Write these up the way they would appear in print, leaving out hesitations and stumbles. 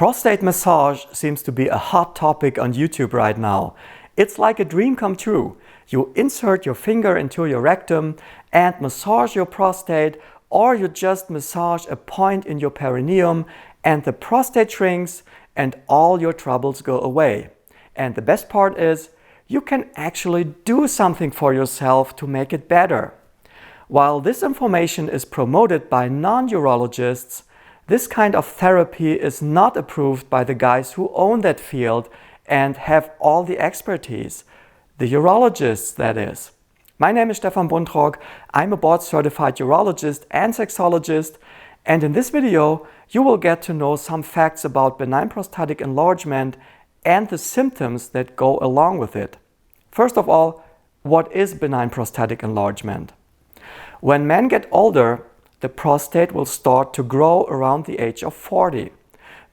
Prostate massage seems to be a hot topic on YouTube right now. It's like a dream come true. You insert your finger into your rectum and massage your prostate, or you just massage a point in your perineum and the prostate shrinks and all your troubles go away. And the best part is, you can actually do something for yourself to make it better. While this information is promoted by non-urologists, this kind of therapy is not approved by the guys who own that field and have all the expertise. The urologists, that is. My name is Stefan Buntrock. I'm a board-certified urologist and sexologist, and in this video you will get to know some facts about benign prostatic enlargement and the symptoms that go along with it. First of all, what is benign prostatic enlargement? When men get older, the prostate will start to grow around the age of 40.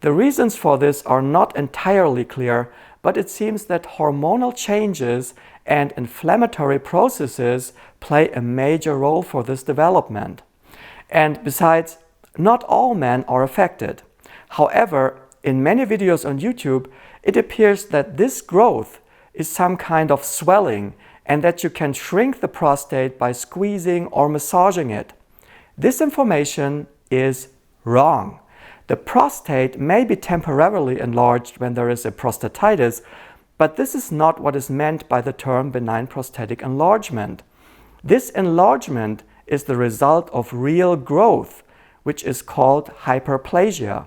The reasons for this are not entirely clear, but it seems that hormonal changes and inflammatory processes play a major role for this development. And besides, not all men are affected. However, in many videos on YouTube, it appears that this growth is some kind of swelling and that you can shrink the prostate by squeezing or massaging it. This information is wrong. The prostate may be temporarily enlarged when there is a prostatitis, but this is not what is meant by the term benign prostatic enlargement. This enlargement is the result of real growth, which is called hyperplasia.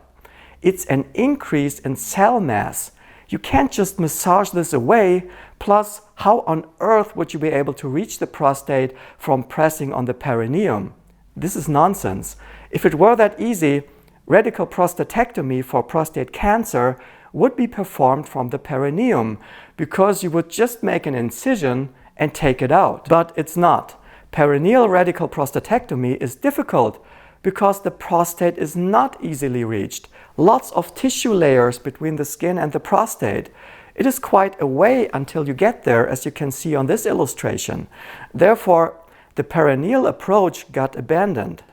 It's an increase in cell mass. You can't just massage this away, plus how on earth would you be able to reach the prostate from pressing on the perineum? This is nonsense. If it were that easy, radical prostatectomy for prostate cancer would be performed from the perineum, because you would just make an incision and take it out. But it's not. Perineal radical prostatectomy is difficult because the prostate is not easily reached. Lots of tissue layers between the skin and the prostate. It is quite a way until you get there, as you can see on this illustration. Therefore, the perineal approach got abandoned.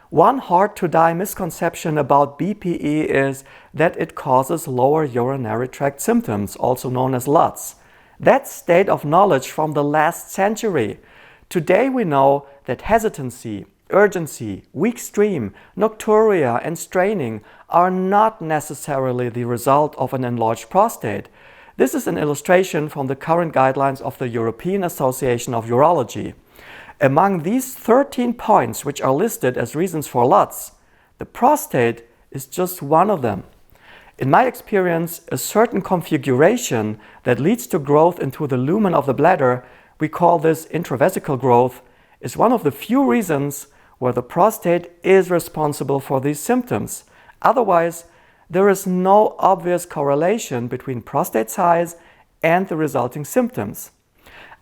One hard-to-die misconception about BPE is that it causes lower urinary tract symptoms, also known as LUTS. That's state of knowledge from the last century. Today we know that hesitancy, urgency, weak stream, nocturia, and straining are not necessarily the result of an enlarged prostate. This is an illustration from the current guidelines of the European Association of Urology. Among these 13 points which are listed as reasons for LUTS, the prostate is just one of them. In my experience, a certain configuration that leads to growth into the lumen of the bladder, we call this intravesical growth, is one of the few reasons where the prostate is responsible for these symptoms. Otherwise, there is no obvious correlation between prostate size and the resulting symptoms.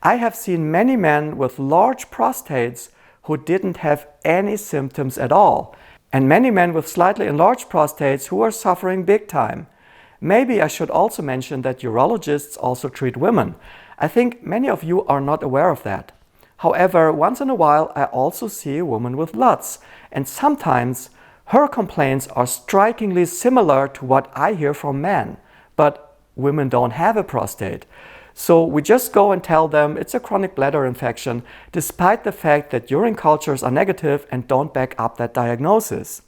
I have seen many men with large prostates who didn't have any symptoms at all, and many men with slightly enlarged prostates who are suffering big time. Maybe I should also mention that urologists also treat women. I think many of you are not aware of that. However, once in a while I also see a woman with LUTS, and sometimes her complaints are strikingly similar to what I hear from men, but women don't have a prostate. So we just go and tell them it's a chronic bladder infection, despite the fact that urine cultures are negative and don't back up that diagnosis.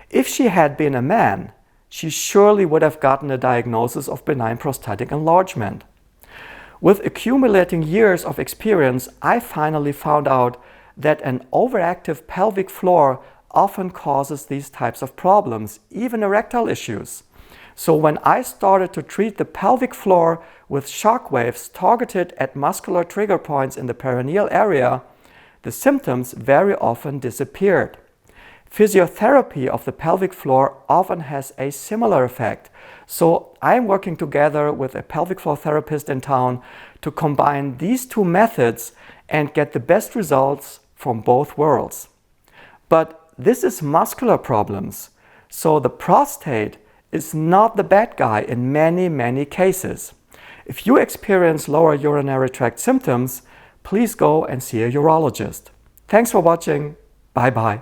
If she had been a man, she surely would have gotten a diagnosis of benign prostatic enlargement. With accumulating years of experience, I finally found out that an overactive pelvic floor often causes these types of problems, even erectile issues. So when I started to treat the pelvic floor with shockwaves targeted at muscular trigger points in the perineal area, the symptoms very often disappeared. Physiotherapy of the pelvic floor often has a similar effect. So I'm working together with a pelvic floor therapist in town to combine these two methods and get the best results from both worlds. But this is muscular problems, so the prostate is not the bad guy in many cases. If you experience lower urinary tract symptoms, please go and see a urologist. Thanks for watching. Bye bye.